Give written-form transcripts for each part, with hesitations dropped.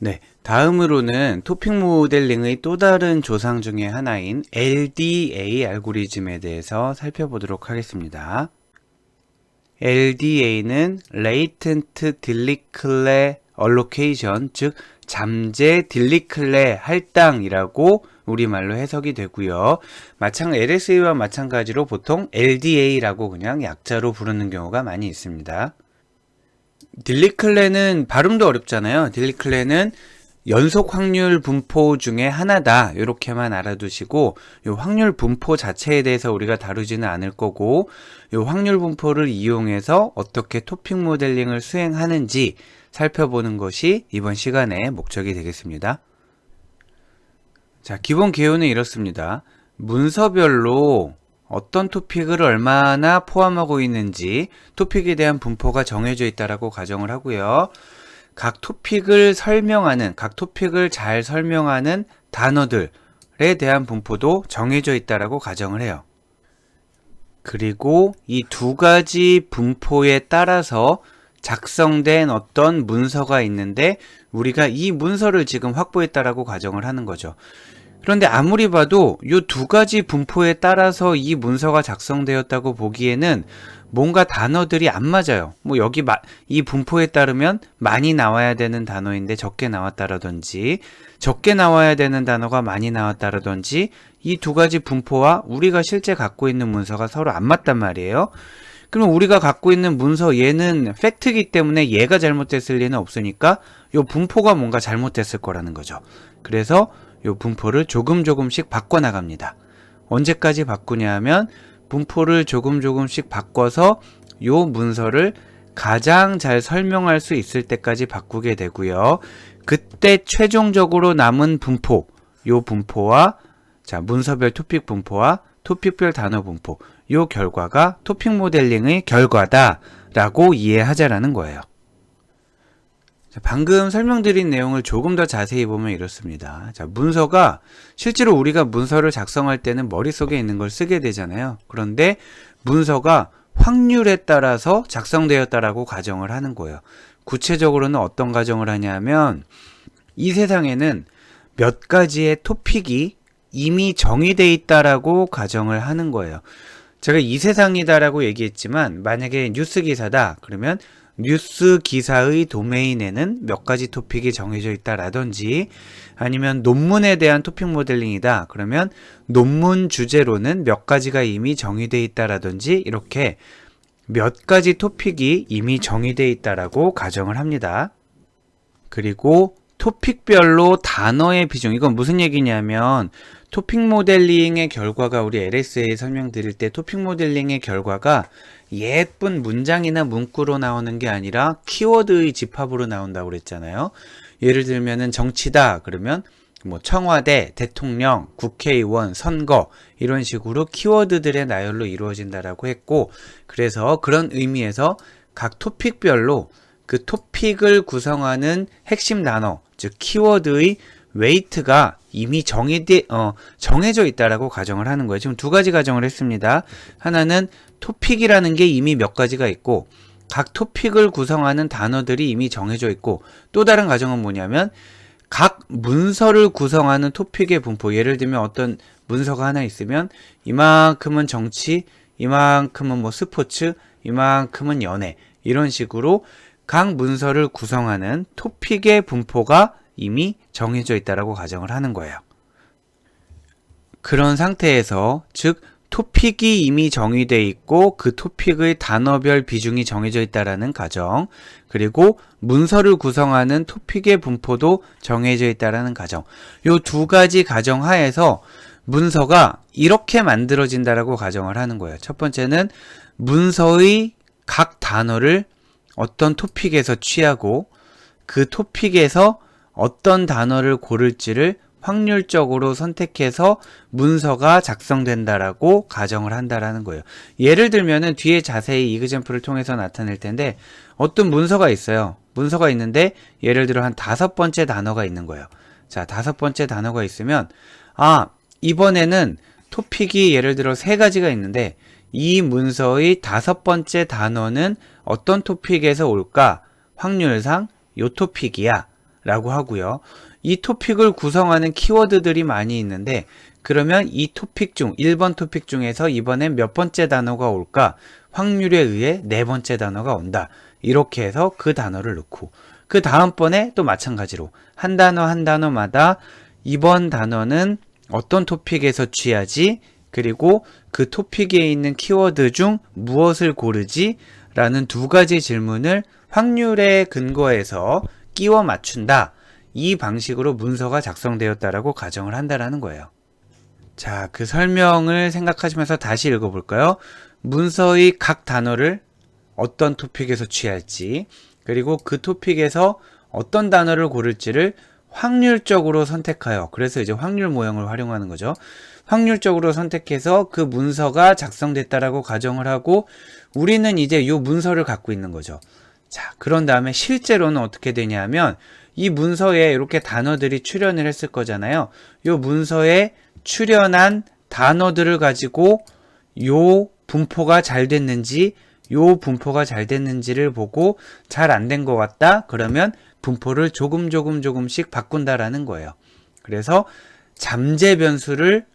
네, 다음으로는 토픽 모델링의 또 다른 조상 중에 하나인 LDA 알고리즘에 대해서 살펴보도록 하겠습니다. LDA는 Latent Dirichlet Allocation, 즉 잠재 딜리클레 할당이라고 우리말로 해석이 되고요. LSA와 마찬가지로 보통 LDA라고 그냥 약자로 부르는 경우가 많이 있습니다. 딜리클레는 발음도 어렵잖아요. 딜리클레는 연속 확률 분포 중에 하나다, 이렇게만 알아두시고 이 확률 분포 자체에 대해서 우리가 다루지는 않을 거고, 이 확률 분포를 이용해서 어떻게 토픽 모델링을 수행하는지 살펴보는 것이 이번 시간의 목적이 되겠습니다. 자, 기본 개요는 이렇습니다. 문서별로 어떤 토픽을 얼마나 포함하고 있는지 토픽에 대한 분포가 정해져 있다라고 가정을 하고요. 각 토픽을 잘 설명하는 단어들에 대한 분포도 정해져 있다라고 가정을 해요. 그리고 이 두 가지 분포에 따라서 작성된 어떤 문서가 있는데 우리가 이 문서를 지금 확보했다라고 가정을 하는 거죠. 그런데 아무리 봐도 이 두 가지 분포에 따라서 이 문서가 작성되었다고 보기에는 뭔가 단어들이 안 맞아요. 여기 이 분포에 따르면 많이 나와야 되는 단어인데 적게 나왔다라든지, 적게 나와야 되는 단어가 많이 나왔다라든지, 이 두 가지 분포와 우리가 실제 갖고 있는 문서가 서로 안 맞단 말이에요. 그럼 우리가 갖고 있는 문서 얘는 팩트이기 때문에 얘가 잘못됐을 리는 없으니까 이 분포가 뭔가 잘못됐을 거라는 거죠. 그래서 이 분포를 조금씩 바꿔나갑니다. 언제까지 바꾸냐 하면 분포를 조금씩 바꿔서 이 문서를 가장 잘 설명할 수 있을 때까지 바꾸게 되고요. 그때 최종적으로 남은 분포, 이 분포와 문서별 토픽 분포와 토픽별 단어 분포, 이 결과가 토픽 모델링의 결과다라고 이해하자라는 거예요. 방금 설명드린 내용을 조금 더 자세히 보면 이렇습니다. 문서가 실제로 우리가 문서를 작성할 때는 머릿속에 있는 걸 쓰게 되잖아요. 그런데 문서가 확률에 따라서 작성되었다라고 가정을 하는 거예요. 구체적으로는 어떤 가정을 하냐면 이 세상에는 몇 가지의 토픽이 이미 정의되어 있다라고 가정을 하는 거예요. 제가 이 세상이다라고 얘기했지만 만약에 뉴스 기사다 그러면 뉴스 기사의 도메인에는 몇 가지 토픽이 정해져 있다라든지, 아니면 논문에 대한 토픽 모델링이다 그러면 논문 주제로는 몇 가지가 이미 정의되어 있다라든지, 이렇게 몇 가지 토픽이 이미 정의되어 있다라고 가정을 합니다. 그리고 토픽별로 단어의 비중, 이건 무슨 얘기냐면 토픽 모델링의 결과가, 우리 LSA 설명드릴 때 토픽 모델링의 결과가 예쁜 문장이나 문구로 나오는 게 아니라 키워드의 집합으로 나온다고 그랬잖아요. 예를 들면은 정치다 그러면 청와대, 대통령, 국회의원, 선거, 이런 식으로 키워드들의 나열로 이루어진다라고 했고, 그래서 그런 의미에서 각 토픽별로 그 토픽을 구성하는 핵심 단어, 즉 키워드의 웨이트가 이미 정해져 있다라고 가정을 하는 거예요. 지금 두 가지 가정을 했습니다. 하나는 토픽이라는 게 이미 몇 가지가 있고 각 토픽을 구성하는 단어들이 이미 정해져 있고, 또 다른 가정은 뭐냐면 각 문서를 구성하는 토픽의 분포, 예를 들면 어떤 문서가 하나 있으면 이만큼은 정치, 이만큼은 스포츠, 이만큼은 연애, 이런 식으로 각 문서를 구성하는 토픽의 분포가 이미 정해져 있다라고 가정을 하는 거예요. 그런 상태에서, 즉 토픽이 이미 정의되어 있고 그 토픽의 단어별 비중이 정해져 있다라는 가정, 그리고 문서를 구성하는 토픽의 분포도 정해져 있다라는 가정, 이 두 가지 가정 하에서 문서가 이렇게 만들어진다라고 가정을 하는 거예요. 첫 번째는 문서의 각 단어를 어떤 토픽에서 취하고 그 토픽에서 어떤 단어를 고를지를 확률적으로 선택해서 문서가 작성된다라고 가정을 한다라는 거예요. 예를 들면은 뒤에 자세히 이그젬플을 통해서 나타낼 텐데, 어떤 문서가 있어요. 문서가 있는데 예를 들어 한 5번째 단어가 있는 거예요. 자, 5번째 단어가 있으면 이번에는 토픽이 예를 들어 3가지가 있는데 이 문서의 5번째 단어는 어떤 토픽에서 올까? 확률상 요 토픽이야 라고 하고요. 이 토픽을 구성하는 키워드들이 많이 있는데 그러면 이 토픽 중 1번 토픽 중에서 이번엔 몇 번째 단어가 올까? 확률에 의해 네 번째 단어가 온다. 이렇게 해서 그 단어를 넣고 그 다음번에 또 마찬가지로 한 단어 한 단어마다 이번 단어는 어떤 토픽에서 취하지? 그리고 그 토픽에 있는 키워드 중 무엇을 고르지? 라는 두 가지 질문을 확률에 근거해서 끼워 맞춘다. 이 방식으로 문서가 작성되었다라고 가정을 한다라는 거예요. 자, 그 설명을 생각하시면서 다시 읽어볼까요? 문서의 각 단어를 어떤 토픽에서 취할지, 그리고 그 토픽에서 어떤 단어를 고를지를 확률적으로 선택하여, 그래서 이제 확률 모형을 활용하는 거죠. 확률적으로 선택해서 그 문서가 작성됐다라고 가정을 하고 우리는 이제 이 문서를 갖고 있는 거죠. 자, 그런 다음에 실제로는 어떻게 되냐면 이 문서에 이렇게 단어들이 출연을 했을 거잖아요. 이 문서에 출연한 단어들을 가지고 요 분포가 잘 됐는지 요 분포가 잘 됐는지를 보고 잘 안 된 것 같다 그러면 분포를 조금씩 바꾼다라는 거예요. 그래서 잠재 변수를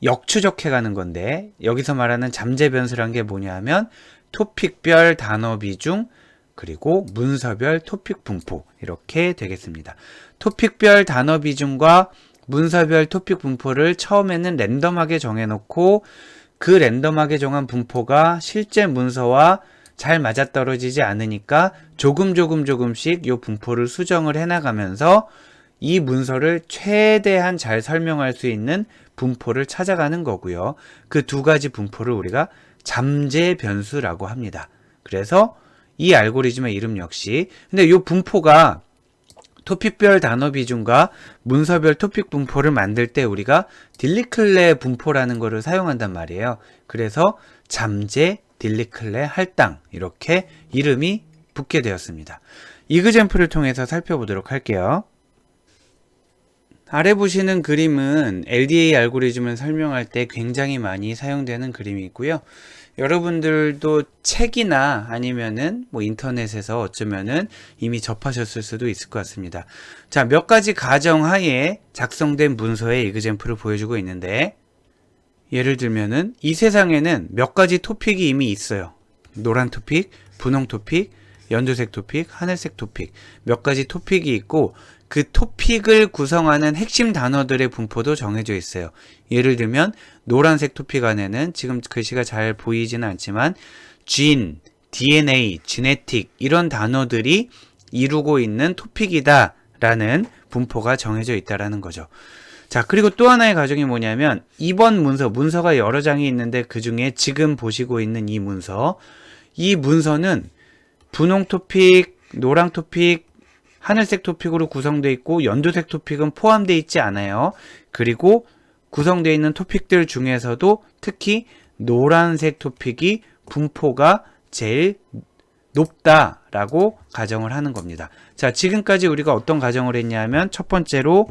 역추적해 가는 건데 여기서 말하는 잠재 변수란 게 뭐냐 하면 토픽별 단어 비중 그리고 문서별 토픽 분포 이렇게 되겠습니다. 토픽별 단어 비중과 문서별 토픽 분포를 처음에는 랜덤하게 정해놓고 그 랜덤하게 정한 분포가 실제 문서와 잘 맞아떨어지지 않으니까 조금씩 이 분포를 수정을 해나가면서 이 문서를 최대한 잘 설명할 수 있는 분포를 찾아가는 거고요. 그 두 가지 분포를 우리가 잠재 변수라고 합니다. 그래서 이 알고리즘의 이름 역시 근데 이 분포가 토픽별 단어 비중과 문서별 토픽 분포를 만들 때 우리가 딜리클레 분포라는 것을 사용한단 말이에요. 그래서 잠재 딜리클레 할당 이렇게 이름이 붙게 되었습니다. 이그젬플을 통해서 살펴보도록 할게요. 아래 보시는 그림은 LDA 알고리즘을 설명할 때 굉장히 많이 사용되는 그림이고요. 여러분들도 책이나 아니면은 뭐 인터넷에서 어쩌면은 이미 접하셨을 수도 있을 것 같습니다. 자, 몇 가지 가정 하에 작성된 문서의 이그젬플을 보여주고 있는데 예를 들면은 이 세상에는 몇 가지 토픽이 이미 있어요. 노란 토픽, 분홍 토픽, 연두색 토픽, 하늘색 토픽 몇 가지 토픽이 있고 그 토픽을 구성하는 핵심 단어들의 분포도 정해져 있어요. 예를 들면 노란색 토픽 안에는 지금 글씨가 잘 보이지는 않지만 진, DNA, 지네틱 이런 단어들이 이루고 있는 토픽이다 라는 분포가 정해져 있다라는 거죠. 자, 그리고 또 하나의 가정이 뭐냐면 이번 문서가 여러 장이 있는데 그 중에 지금 보시고 있는 이 문서는 분홍 토픽, 노랑 토픽, 하늘색 토픽으로 구성되어 있고 연두색 토픽은 포함되어 있지 않아요. 그리고 구성되어 있는 토픽들 중에서도 특히 노란색 토픽이 분포가 제일 높다라고 가정을 하는 겁니다. 자, 지금까지 우리가 어떤 가정을 했냐면 첫 번째로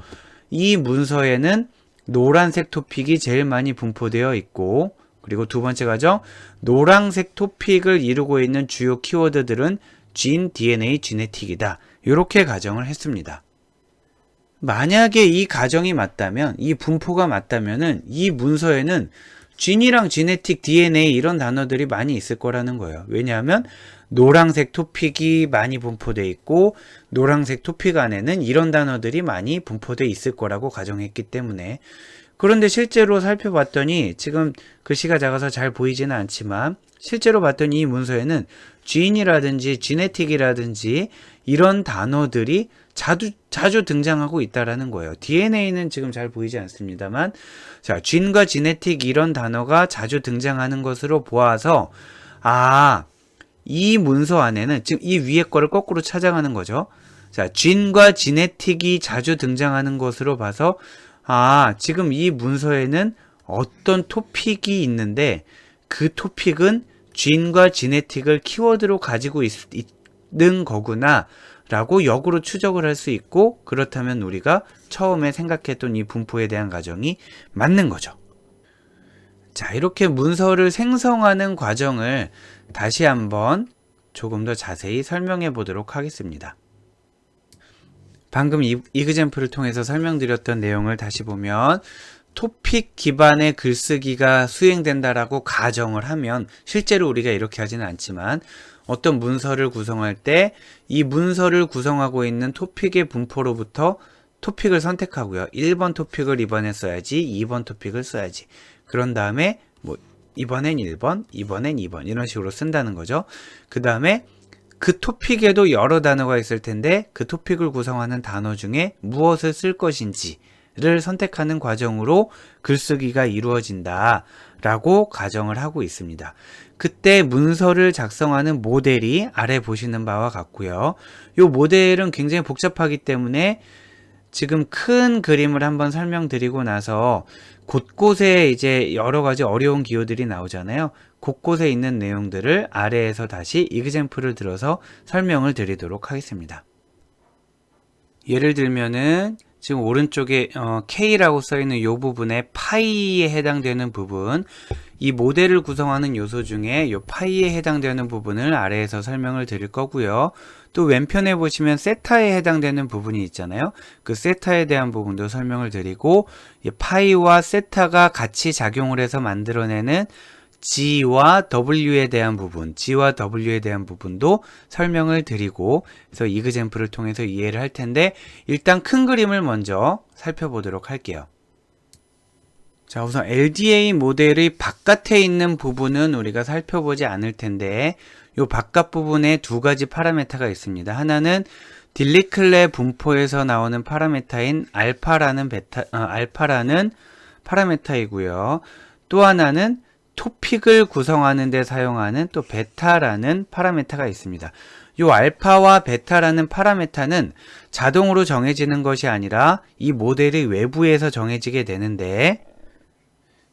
이 문서에는 노란색 토픽이 제일 많이 분포되어 있고 그리고 두 번째 가정 노란색 토픽을 이루고 있는 주요 키워드들은 진, DNA, 지네틱이다. 이렇게 가정을 했습니다. 만약에 이 가정이 맞다면 이 분포가 맞다면은 이 문서에는 진이랑 지네틱, DNA 이런 단어들이 많이 있을 거라는 거예요. 왜냐하면 노란색 토픽이 많이 분포되어 있고 노란색 토픽 안에는 이런 단어들이 많이 분포되어 있을 거라고 가정했기 때문에 그런데 실제로 살펴봤더니 지금 글씨가 작아서 잘 보이지는 않지만 실제로 봤더니 이 문서에는 진이라든지 지네틱이라든지 이런 단어들이 자주 등장하고 있다라는 거예요. DNA는 지금 잘 보이지 않습니다만 자, 진과 지네틱 이런 단어가 자주 등장하는 것으로 보아서 이 문서 안에는 지금 이 위에 거를 거꾸로 찾아가는 거죠. 자, 진과 지네틱이 자주 등장하는 것으로 봐서 지금 이 문서에는 어떤 토픽이 있는데 그 토픽은 진과 지네틱을 키워드로 가지고 있는 거구나 라고 역으로 추적을 할 수 있고 그렇다면 우리가 처음에 생각했던 이 분포에 대한 가정이 맞는 거죠. 자, 이렇게 문서를 생성하는 과정을 다시 한번 조금 더 자세히 설명해 보도록 하겠습니다. 방금 이그젬플을 통해서 설명드렸던 내용을 다시 보면 토픽 기반의 글쓰기가 수행된다라고 가정을 하면, 실제로 우리가 이렇게 하지는 않지만 어떤 문서를 구성할 때 이 문서를 구성하고 있는 토픽의 분포로부터 토픽을 선택하고요. 1번 토픽을 이번에 써야지, 2번 토픽을 써야지. 그런 다음에 뭐 이번엔 1번, 이번엔 2번 이런 식으로 쓴다는 거죠. 그 다음에 그 토픽에도 여러 단어가 있을 텐데 그 토픽을 구성하는 단어 중에 무엇을 쓸 것인지를 선택하는 과정으로 글쓰기가 이루어진다 라고 가정을 하고 있습니다. 그때 문서를 작성하는 모델이 아래 보시는 바와 같고요. 이 모델은 굉장히 복잡하기 때문에 지금 큰 그림을 한번 설명드리고 나서 곳곳에 이제 여러 가지 어려운 기호들이 나오잖아요. 곳곳에 있는 내용들을 아래에서 다시 이그젬플을 들어서 설명을 드리도록 하겠습니다. 예를 들면은 지금 오른쪽에 K라고 써있는 이 부분에 파이에 해당되는 부분, 이 모델을 구성하는 요소 중에 이 파이에 해당되는 부분을 아래에서 설명을 드릴 거고요. 또 왼편에 보시면 세타에 해당되는 부분이 있잖아요. 그 세타에 대한 부분도 설명을 드리고, 이 파이와 세타가 같이 작용을 해서 만들어내는 G와 W에 대한 부분, G와 W에 대한 부분도 설명을 드리고, 그래서 이그젬플을 통해서 이해를 할 텐데, 일단 큰 그림을 먼저 살펴보도록 할게요. 자, 우선 LDA 모델의 바깥에 있는 부분은 우리가 살펴보지 않을 텐데, 이 바깥 부분에 두 가지 파라메타가 있습니다. 하나는 딜리클레 분포에서 나오는 파라메타인 알파라는 파라메타이고요. 또 하나는 토픽을 구성하는 데 사용하는 또 베타라는 파라메타가 있습니다. 이 알파와 베타라는 파라메타는 자동으로 정해지는 것이 아니라 이 모델의 외부에서 정해지게 되는데,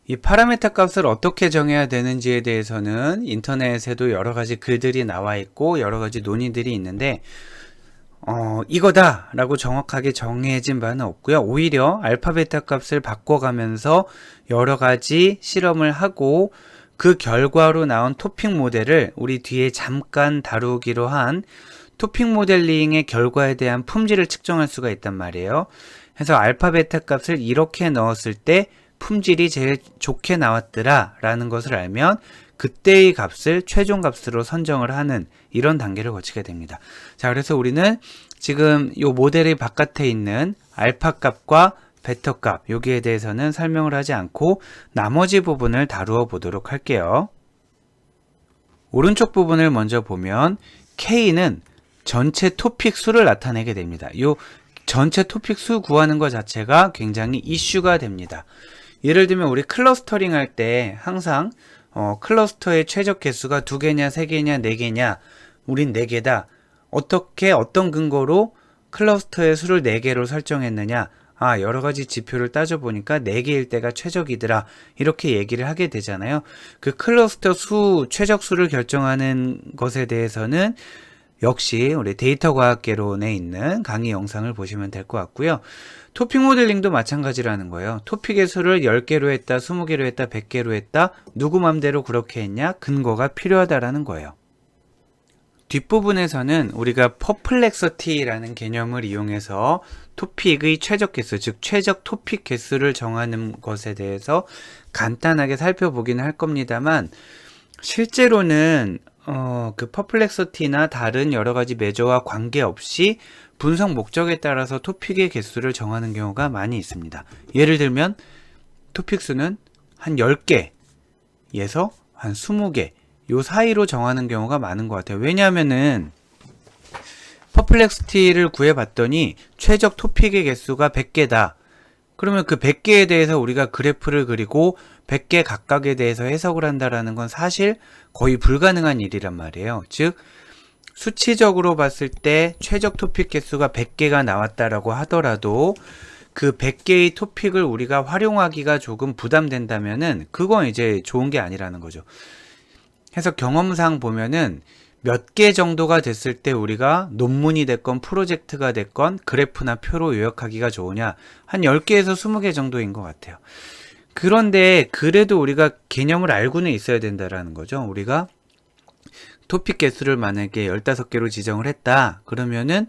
이 파라메타 값을 어떻게 정해야 되는지에 대해서는 인터넷에도 여러 가지 글들이 나와 있고 여러 가지 논의들이 있는데, 이거다 라고 정확하게 정해진 바는 없고요. 오히려 알파 베타 값을 바꿔가면서 여러 가지 실험을 하고 그 결과로 나온 토픽 모델을 우리 뒤에 잠깐 다루기로 한 토픽 모델링의 결과에 대한 품질을 측정할 수가 있단 말이에요. 그래서 알파 베타 값을 이렇게 넣었을 때 품질이 제일 좋게 나왔더라 라는 것을 알면 그때의 값을 최종 값으로 선정을 하는 이런 단계를 거치게 됩니다. 자, 그래서 우리는 지금 이 모델의 바깥에 있는 알파 값과 베타 값, 여기에 대해서는 설명을 하지 않고 나머지 부분을 다루어 보도록 할게요. 오른쪽 부분을 먼저 보면 K는 전체 토픽 수를 나타내게 됩니다. 이 전체 토픽 수 구하는 것 자체가 굉장히 이슈가 됩니다. 예를 들면 우리 클러스터링 할 때 항상 클러스터의 최적 개수가 2개냐, 3개냐, 4개냐, 우린 4개다. 어떤 근거로 클러스터의 수를 4개로 설정했느냐, 여러 가지 지표를 따져보니까 4개일 때가 최적이더라. 이렇게 얘기를 하게 되잖아요. 그 클러스터 수, 최적 수를 결정하는 것에 대해서는 역시 우리 데이터 과학개론에 있는 강의 영상을 보시면 될 것 같고요. 토픽 모델링도 마찬가지라는 거예요. 토픽의 수를 10개로 했다, 20개로 했다, 100개로 했다. 누구 맘대로 그렇게 했냐? 근거가 필요하다라는 거예요. 뒷부분에서는 우리가 퍼플렉서티라는 개념을 이용해서 토픽의 최적 개수, 즉 최적 토픽 개수를 정하는 것에 대해서 간단하게 살펴보기는 할 겁니다만, 실제로는 그 퍼플렉서티나 다른 여러 가지 메저와 관계없이 분석 목적에 따라서 토픽의 개수를 정하는 경우가 많이 있습니다. 예를 들면 토픽 수는 한 10개에서 한 20개 요 사이로 정하는 경우가 많은 것 같아요. 왜냐하면은 퍼플렉시티를 구해봤더니 최적 토픽의 개수가 100개다. 그러면 그 100개에 대해서 우리가 그래프를 그리고 100개 각각에 대해서 해석을 한다라는 건 사실 거의 불가능한 일이란 말이에요. 즉 수치적으로 봤을 때 최적 토픽 개수가 100개가 나왔다라고 하더라도 그 100개의 토픽을 우리가 활용하기가 조금 부담된다면은 그건 이제 좋은 게 아니라는 거죠. 해서 경험상 보면은 몇 개 정도가 됐을 때 우리가 논문이 됐건 프로젝트가 됐건 그래프나 표로 요약하기가 좋으냐, 한 10개에서 20개 정도인 것 같아요. 그런데 그래도 우리가 개념을 알고는 있어야 된다라는 거죠. 우리가 토픽 개수를 만약에 15개로 지정을 했다 그러면은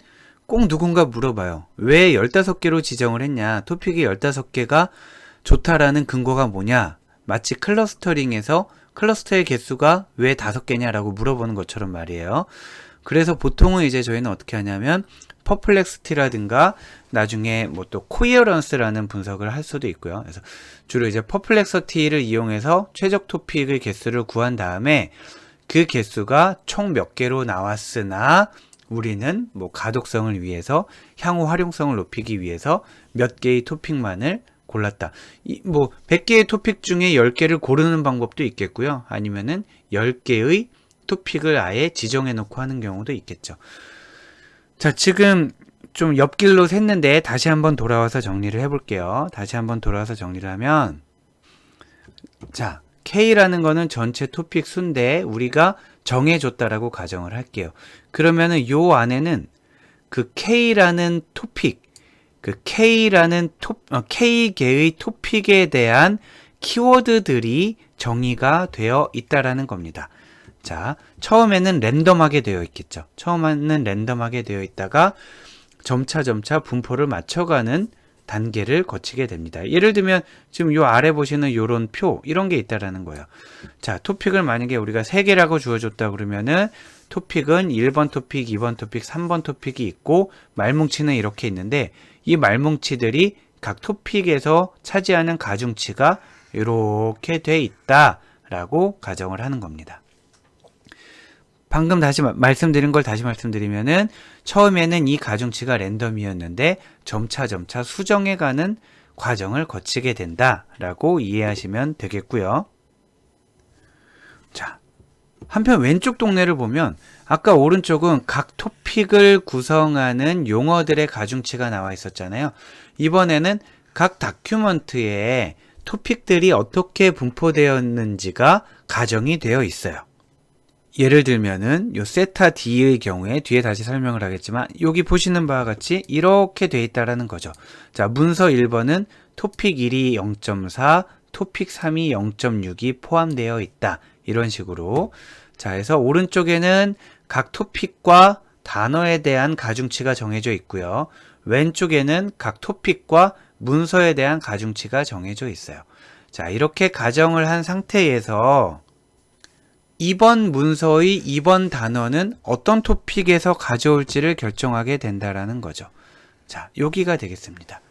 꼭 누군가 물어봐요. 왜 15개로 지정을 했냐? 토픽이 15개가 좋다라는 근거가 뭐냐? 마치 클러스터링에서 클러스터의 개수가 왜 5개냐라고 물어보는 것처럼 말이에요. 그래서 보통은 이제 저희는 어떻게 하냐면 퍼플렉스티라든가 나중에 뭐 또 코이어런스라는 분석을 할 수도 있고요. 그래서 주로 이제 퍼플렉서티를 이용해서 최적 토픽의 개수를 구한 다음에 그 개수가 총 몇 개로 나왔으나 우리는 뭐 가독성을 위해서 향후 활용성을 높이기 위해서 몇 개의 토픽만을 골랐다. 뭐 100개의 토픽 중에 10개를 고르는 방법도 있겠고요. 아니면은 10개의 토픽을 아예 지정해 놓고 하는 경우도 있겠죠. 자, 지금 좀 옆길로 샜는데 다시 한번 돌아와서 정리를 해볼게요. 다시 한번 돌아와서 정리를 하면, 자, K라는 거는 전체 토픽 수인데 우리가 정해줬다라고 가정을 할게요. 그러면은 요 안에는 그 K라는 토픽, 그 K라는 K개의 토픽에 대한 키워드들이 정의가 되어 있다라는 겁니다. 자, 처음에는 랜덤하게 되어 있겠죠. 처음에는 랜덤하게 되어 있다가 점차 분포를 맞춰가는 단계를 거치게 됩니다. 예를 들면 지금 요 아래 보시는 요런 표 이런 게 있다라는 거예요. 자, 토픽을 만약에 우리가 3개라고 주어줬다 그러면은 토픽은 1번 토픽, 2번 토픽, 3번 토픽이 있고 말뭉치는 이렇게 있는데 이 말뭉치들이 각 토픽에서 차지하는 가중치가 이렇게 돼 있다라고 가정을 하는 겁니다. 방금 다시 말씀드린 걸 다시 말씀드리면은 처음에는 이 가중치가 랜덤이었는데 점차 수정해가는 과정을 거치게 된다라고 이해하시면 되겠고요. 자, 한편 왼쪽 동네를 보면 아까 오른쪽은 각 토픽을 구성하는 용어들의 가중치가 나와 있었잖아요. 이번에는 각 다큐먼트에 토픽들이 어떻게 분포되었는지가 가정이 되어 있어요. 예를 들면은 요 세타 D의 경우에 뒤에 다시 설명을 하겠지만 여기 보시는 바와 같이 이렇게 돼 있다라는 거죠. 자, 문서 1번은 토픽 1이 0.4, 토픽 3이 0.6이 포함되어 있다. 이런 식으로. 자, 그래서 오른쪽에는 각 토픽과 단어에 대한 가중치가 정해져 있고요. 왼쪽에는 각 토픽과 문서에 대한 가중치가 정해져 있어요. 자, 이렇게 가정을 한 상태에서 이번 문서의 2번 단어는 어떤 토픽에서 가져올지를 결정하게 된다라는 거죠. 자, 여기가 되겠습니다.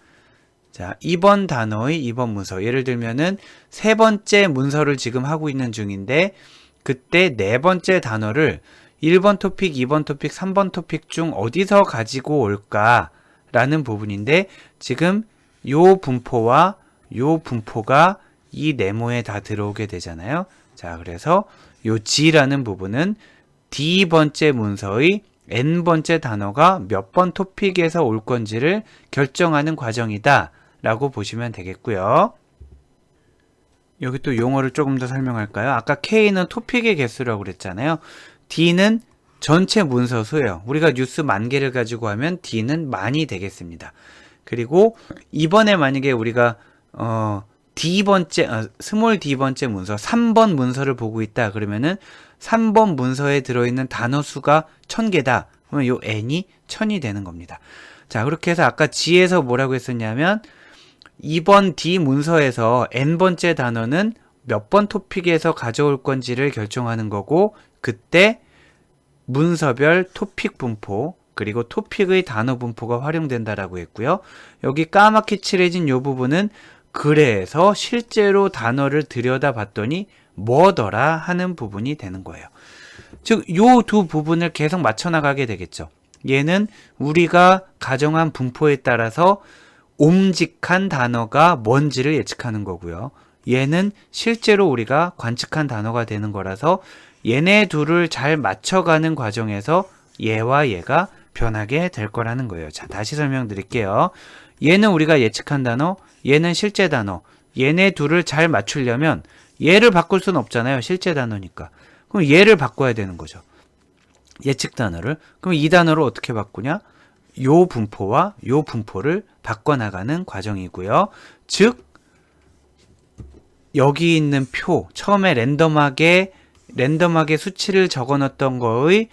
자, 2번 단어의 2번 문서. 예를 들면은 세 번째 문서를 지금 하고 있는 중인데 그때 네 번째 단어를 1번 토픽, 2번 토픽, 3번 토픽 중 어디서 가지고 올까라는 부분인데 지금 요 분포와 요 분포가 이 네모에 다 들어오게 되잖아요. 자, 그래서 요 G라는 부분은 D번째 문서의 N번째 단어가 몇 번 토픽에서 올 건지를 결정하는 과정이다 라고 보시면 되겠고요. 여기 또 용어를 조금 더 설명할까요? 아까 K는 토픽의 개수라고 그랬잖아요. D는 전체 문서 수예요. 우리가 뉴스 10,000개를 가지고 하면 D는 만이 되겠습니다. 그리고 이번에 만약에 우리가 스몰 D번째 문서, 3번 문서를 보고 있다 그러면은 3번 문서에 들어있는 단어 수가 1000개다. 그러면 요 n이 1000이 되는 겁니다. 자, 그렇게 해서 아까 G에서 뭐라고 했었냐면 2번 D 문서에서 n번째 단어는 몇 번 토픽에서 가져올 건지를 결정하는 거고 그때 문서별 토픽 분포 그리고 토픽의 단어 분포가 활용된다라고 했고요. 여기 까맣게 칠해진 요 부분은 그래서 실제로 단어를 들여다봤더니 뭐더라 하는 부분이 되는 거예요. 즉, 요 두 부분을 계속 맞춰나가게 되겠죠. 얘는 우리가 가정한 분포에 따라서 옴직한 단어가 뭔지를 예측하는 거고요. 얘는 실제로 우리가 관측한 단어가 되는 거라서 얘네 둘을 잘 맞춰가는 과정에서 얘와 얘가 변하게 될 거라는 거예요. 자, 다시 설명드릴게요. 얘는 우리가 예측한 단어, 얘는 실제 단어. 얘네 둘을 잘 맞추려면 얘를 바꿀 수는 없잖아요. 실제 단어니까. 그럼 얘를 바꿔야 되는 거죠. 예측 단어를. 그럼 이 단어를 어떻게 바꾸냐? 요 분포와 요 분포를 바꿔나가는 과정이고요. 즉 여기 있는 표, 처음에 랜덤하게 수치를 적어놨던 거의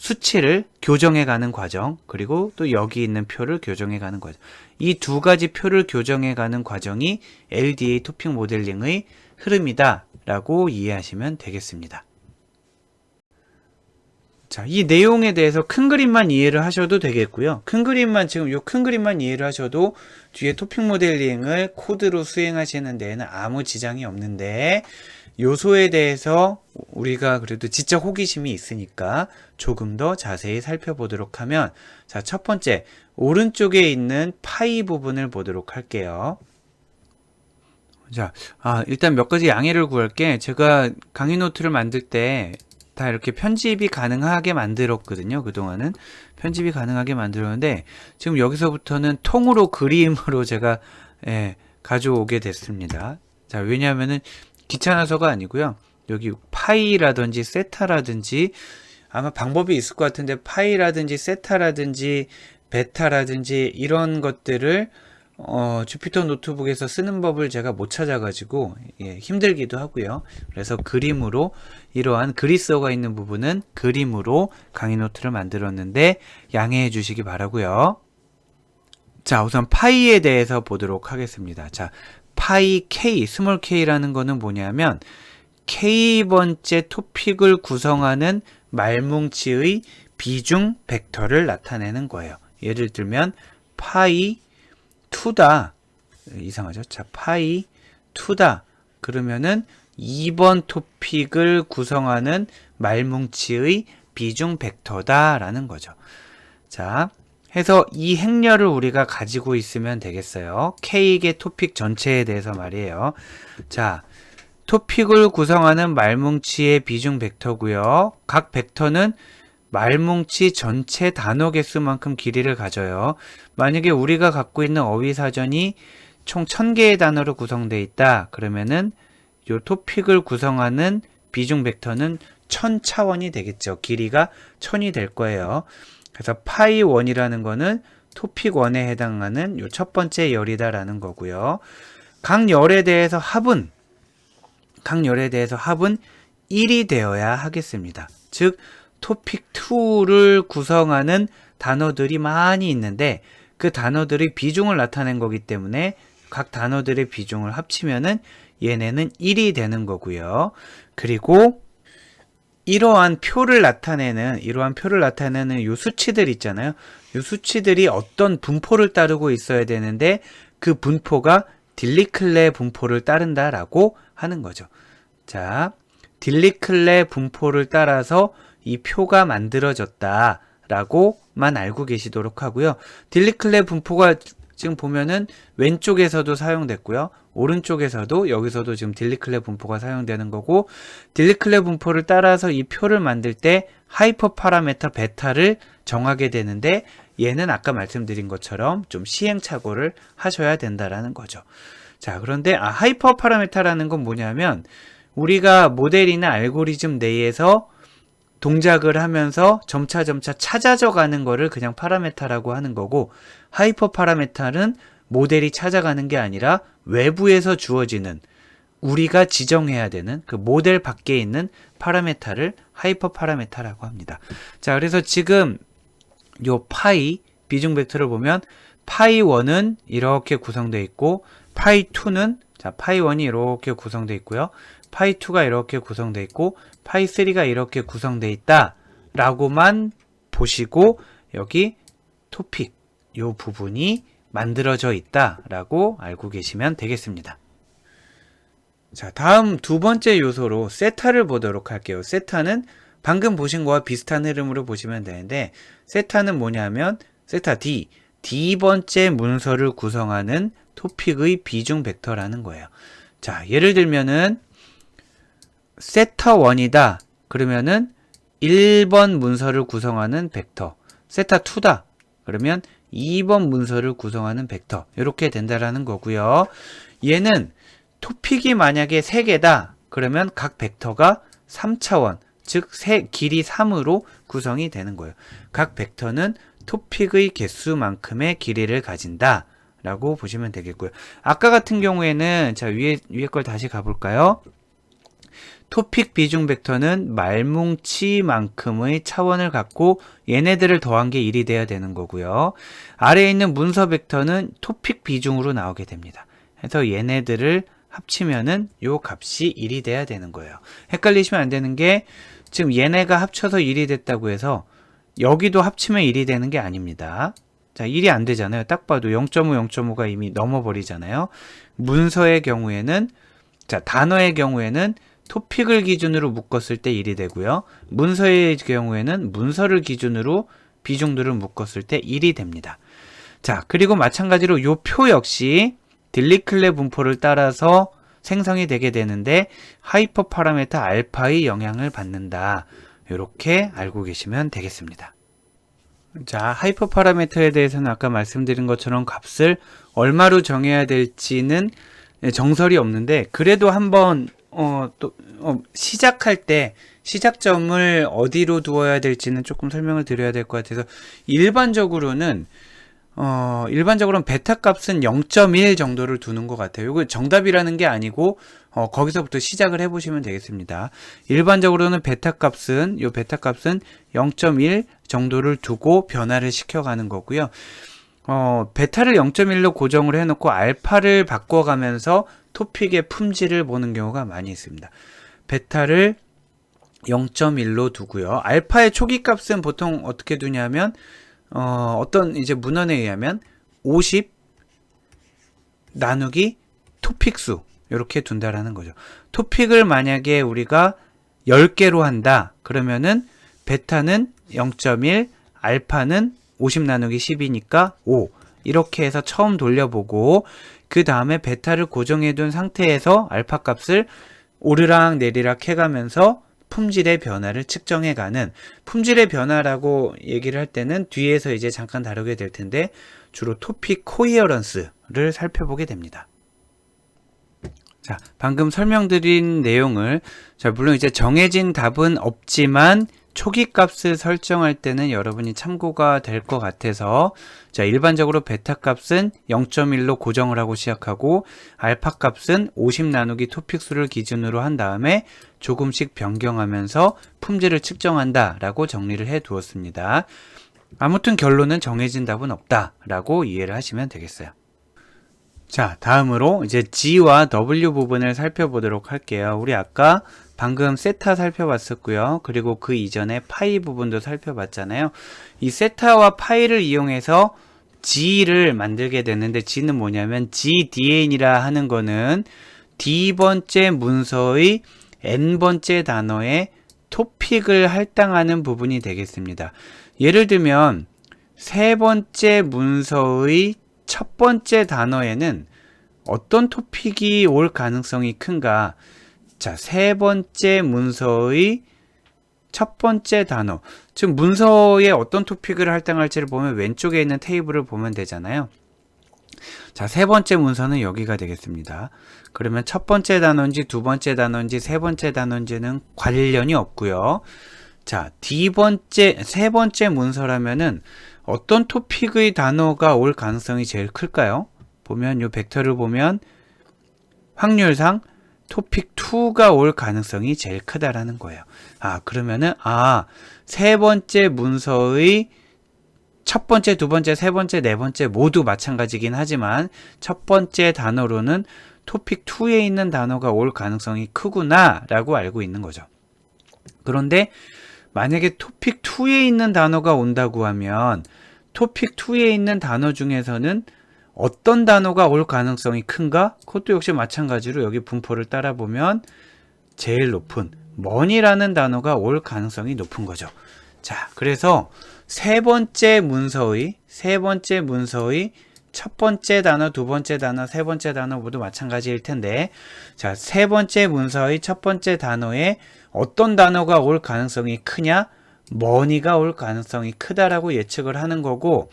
수치를 교정해 가는 과정, 그리고 또 여기 있는 표를 교정해 가는 과정. 이 두 가지 표를 교정해 가는 과정이 LDA 토픽 모델링의 흐름이다 라고 이해하시면 되겠습니다. 자, 이 내용에 대해서 큰 그림만 이해를 하셔도 되겠고요. 큰 그림만, 지금 요 큰 그림만 이해를 하셔도 뒤에 토픽 모델링을 코드로 수행하시는 데에는 아무 지장이 없는데, 요소에 대해서 우리가 그래도 지적 호기심이 있으니까 조금 더 자세히 살펴보도록 하면, 자, 첫 번째, 오른쪽에 있는 파이 부분을 보도록 할게요. 자, 일단 몇 가지 양해를 구할게. 제가 강의 노트를 만들 때 다 이렇게 편집이 가능하게 만들었거든요. 그동안은 편집이 가능하게 만들었는데, 지금 여기서부터는 통으로 그림으로 제가 가져오게 됐습니다. 자, 왜냐하면은 귀찮아서가 아니고요. 여기 파이라든지 세타라든지 아마 방법이 있을 것 같은데, 파이라든지 세타라든지 베타라든지 이런 것들을 주피터 노트북에서 쓰는 법을 제가 못 찾아가지고 힘들기도 하고요. 그래서 그림으로, 이러한 그리스어가 있는 부분은 그림으로 강의 노트를 만들었는데 양해해 주시기 바라고요. 자, 우선 파이에 대해서 보도록 하겠습니다. 자, 파이 K, 스몰 k라는 거는 뭐냐면 K번째 토픽을 구성하는 말뭉치의 비중 벡터를 나타내는 거예요. 예를 들면 파이 2다. 이상하죠? 자, 파이 2다. 그러면은 2번 토픽을 구성하는 말뭉치의 비중 벡터다 라는 거죠. 자, 해서 이 행렬을 우리가 가지고 있으면 되겠어요. K의 토픽 전체에 대해서 말이에요. 자, 토픽을 구성하는 말뭉치의 비중 벡터고요. 각 벡터는 말뭉치 전체 단어 개수만큼 길이를 가져요. 만약에 우리가 갖고 있는 어휘사전이 총 1000개의 단어로 구성되어 있다. 그러면은 요 토픽을 구성하는 비중 벡터는 1000차원이 되겠죠. 길이가 1000이 될 거예요. 그래서 파이 1이라는 거는 토픽 1에 해당하는 요 첫 번째 열이다라는 거고요. 각 열에 대해서 합은 1이 되어야 하겠습니다. 즉 토픽 2를 구성하는 단어들이 많이 있는데 그 단어들의 비중을 나타낸 거기 때문에 각 단어들의 비중을 합치면은 얘네는 1이 되는 거고요. 그리고 이러한 표를 나타내는 요 수치들 있잖아요. 요 수치들이 어떤 분포를 따르고 있어야 되는데 그 분포가 딜리클레 분포를 따른다라고 하는 거죠. 자, 딜리클레 분포를 따라서 이 표가 만들어졌다라고만 알고 계시도록 하고요. 딜리클레 분포가 지금 보면은 왼쪽에서도 사용됐고요. 오른쪽에서도 여기서도 지금 딜리클레 분포가 사용되는 거고, 딜리클레 분포를 따라서 이 표를 만들 때 하이퍼 파라메터 베타를 정하게 되는데 얘는 아까 말씀드린 것처럼 좀 시행착오를 하셔야 된다라는 거죠. 자, 그런데 하이퍼 파라메터라는 건 뭐냐면 우리가 모델이나 알고리즘 내에서 동작을 하면서 점차 찾아져 가는 거를 그냥 파라메타라고 하는 거고, 하이퍼 파라메타는 모델이 찾아가는 게 아니라 외부에서 주어지는, 우리가 지정해야 되는 그 모델 밖에 있는 파라메타를 하이퍼 파라메타라고 합니다. 자, 그래서 지금 요 파이 비중 벡터를 보면 파이 1은 이렇게 구성되어 있고, 파이 2는 파이 1이 이렇게 구성되어 있고요. 파이 2가 이렇게 구성되어 있고, 파이 3가 이렇게 구성되어 있다 라고만 보시고 여기 토픽 요 부분이 만들어져 있다 라고 알고 계시면 되겠습니다. 자, 다음 두 번째 요소로 세타를 보도록 할게요. 세타는 방금 보신 거와 비슷한 흐름으로 보시면 되는데, 세타는 뭐냐면 세타 D번째 문서를 구성하는 토픽의 비중 벡터라는 거예요. 자, 예를 들면은 세타 1이다. 그러면은 1번 문서를 구성하는 벡터. 세타 2다. 그러면 2번 문서를 구성하는 벡터. 이렇게 된다라는 거고요. 얘는 토픽이 만약에 3개다. 그러면 각 벡터가 3차원, 즉 길이 3으로 구성이 되는 거예요. 각 벡터는 토픽의 개수만큼의 길이를 가진다 라고 보시면 되겠고요. 아까 같은 경우에는 자, 위에 걸 다시 가볼까요? 토픽 비중 벡터는 말뭉치만큼의 차원을 갖고 얘네들을 더한 게 1이 돼야 되는 거고요. 아래에 있는 문서 벡터는 토픽 비중으로 나오게 됩니다. 그래서 얘네들을 합치면은 요 값이 1이 돼야 되는 거예요. 헷갈리시면 안 되는 게 지금 얘네가 합쳐서 1이 됐다고 해서 여기도 합치면 1이 되는 게 아닙니다. 자, 1이 안 되잖아요. 딱 봐도 0.5, 0.5가 이미 넘어버리잖아요. 문서의 경우에는, 자, 단어의 경우에는 토픽을 기준으로 묶었을 때 1이 되고요. 문서의 경우에는 문서를 기준으로 비중들을 묶었을 때 1이 됩니다. 자, 그리고 마찬가지로 요 표 역시 딜리클레 분포를 따라서 생성이 되게 되는데 하이퍼 파라미터 알파의 영향을 받는다. 이렇게 알고 계시면 되겠습니다. 자, 하이퍼 파라미터에 대해서는 아까 말씀드린 것처럼 값을 얼마로 정해야 될지는 정설이 없는데 그래도 한번 시작할 때 시작점을 어디로 두어야 될지는 조금 설명을 드려야 될 것 같아서 일반적으로는 베타 값은 0.1 정도를 두는 것 같아요. 이거 정답이라는 게 아니고 거기서부터 시작을 해보시면 되겠습니다. 일반적으로는 베타 값은 0.1 정도를 두고 변화를 시켜가는 거고요. 베타를 0.1로 고정을 해놓고 알파를 바꿔가면서 토픽의 품질을 보는 경우가 많이 있습니다. 베타를 0.1로 두고요. 알파의 초기 값은 보통 어떻게 두냐면 어떤 이제 문헌에 의하면 50 나누기 토픽 수 이렇게 둔다라는 거죠. 토픽을 만약에 우리가 10개로 한다. 그러면은 베타는 0.1, 알파는 50 나누기 10이니까 5 이렇게 해서 처음 돌려보고 그 다음에 베타를 고정해 둔 상태에서 알파 값을 오르락 내리락 해가면서 품질의 변화를 측정해가는 품질의 변화라고 얘기를 할 때는 뒤에서 이제 잠깐 다루게 될 텐데 주로 토픽 코히어런스를 살펴보게 됩니다. 자, 방금 설명드린 내용을 물론 이제 정해진 답은 없지만 초기 값을 설정할 때는 여러분이 참고가 될 것 같아서 자, 일반적으로 베타 값은 0.1로 고정을 하고 시작하고 알파 값은 50 나누기 토픽 수를 기준으로 한 다음에 조금씩 변경하면서 품질을 측정한다 라고 정리를 해 두었습니다. 아무튼 결론은 정해진 답은 없다 라고 이해를 하시면 되겠어요. 자, 다음으로 이제 G와 W 부분을 살펴보도록 할게요. 우리 아까 방금 세타 살펴봤었고요. 그리고 그 이전에 파이 부분도 살펴봤잖아요. 이 세타와 파이를 이용해서 G를 만들게 되는데 G는 뭐냐면 GDN이라 하는 거는 D번째 문서의 N번째 단어의 토픽을 할당하는 부분이 되겠습니다. 예를 들면 세 번째 문서의 첫 번째 단어에는 어떤 토픽이 올 가능성이 큰가? 자, 세 번째 문서의 첫 번째 단어. 즉 문서에 어떤 토픽을 할당할지를 보면 왼쪽에 있는 테이블을 보면 되잖아요. 자, 세 번째 문서는 여기가 되겠습니다. 그러면 첫 번째 단어인지 두 번째 단어인지 세 번째 단어인지는 관련이 없고요. 자, 세 번째 문서라면은 어떤 토픽의 단어가 올 가능성이 제일 클까요? 보면 이 벡터를 보면 확률상 토픽 2가 올 가능성이 제일 크다라는 거예요. 그러면은 세 번째 문서의 첫 번째, 두 번째, 세 번째, 네 번째 모두 마찬가지긴 하지만 첫 번째 단어로는 토픽 2에 있는 단어가 올 가능성이 크구나 라고 알고 있는 거죠. 그런데 만약에 토픽 2에 있는 단어가 온다고 하면 토픽 2에 있는 단어 중에서는 어떤 단어가 올 가능성이 큰가? 그것도 역시 마찬가지로 여기 분포를 따라 보면 제일 높은 money라는 단어가 올 가능성이 높은 거죠. 자, 그래서 세 번째 문서의 첫 번째 단어, 두 번째 단어, 세 번째 단어 모두 마찬가지일 텐데 자, 세 번째 문서의 첫 번째 단어에 어떤 단어가 올 가능성이 크냐? money가 올 가능성이 크다라고 예측을 하는 거고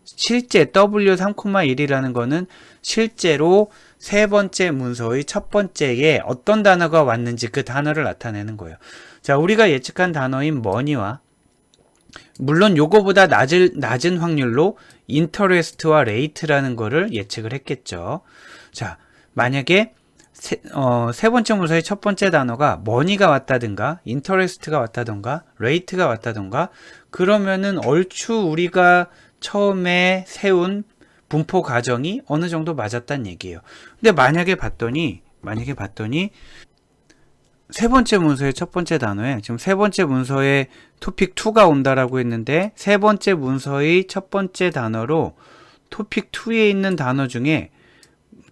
실제 W3,1이라는 거는 실제로 세 번째 문서의 첫 번째에 어떤 단어가 왔는지 그 단어를 나타내는 거예요. 자, 우리가 예측한 단어인 money와 물론 요거보다 낮은 확률로 interest와 rate라는 거를 예측을 했겠죠. 자, 만약에 세 번째 문서의 첫 번째 단어가 money가 왔다든가 interest가 왔다든가 rate가 왔다든가 그러면은 얼추 우리가 처음에 세운 분포 과정이 어느 정도 맞았단 얘기예요. 근데 만약에 봤더니 세 번째 문서의 첫 번째 단어에 지금 세 번째 문서에 토픽 2가 온다라고 했는데 세 번째 문서의 첫 번째 단어로 토픽 2에 있는 단어 중에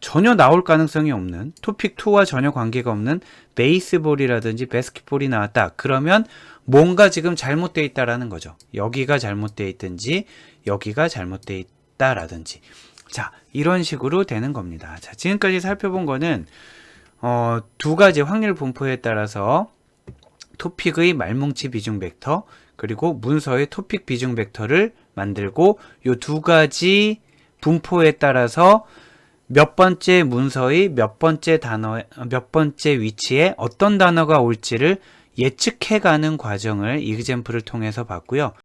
전혀 나올 가능성이 없는 토픽 2와 전혀 관계가 없는 베이스볼이라든지 바스켓볼이 나왔다. 그러면 뭔가 지금 잘못되어 있다라는 거죠. 여기가 잘못되어 있든지 여기가 잘못되어 있다라든지 자 이런 식으로 되는 겁니다. 자 지금까지 살펴본 거는 두 가지 확률 분포에 따라서 토픽의 말뭉치 비중 벡터 그리고 문서의 토픽 비중 벡터를 만들고 이 두 가지 분포에 따라서 몇 번째 문서의 몇 번째 단어, 몇 번째 위치에 어떤 단어가 올지를 예측해가는 과정을 이그젬플을 통해서 봤고요.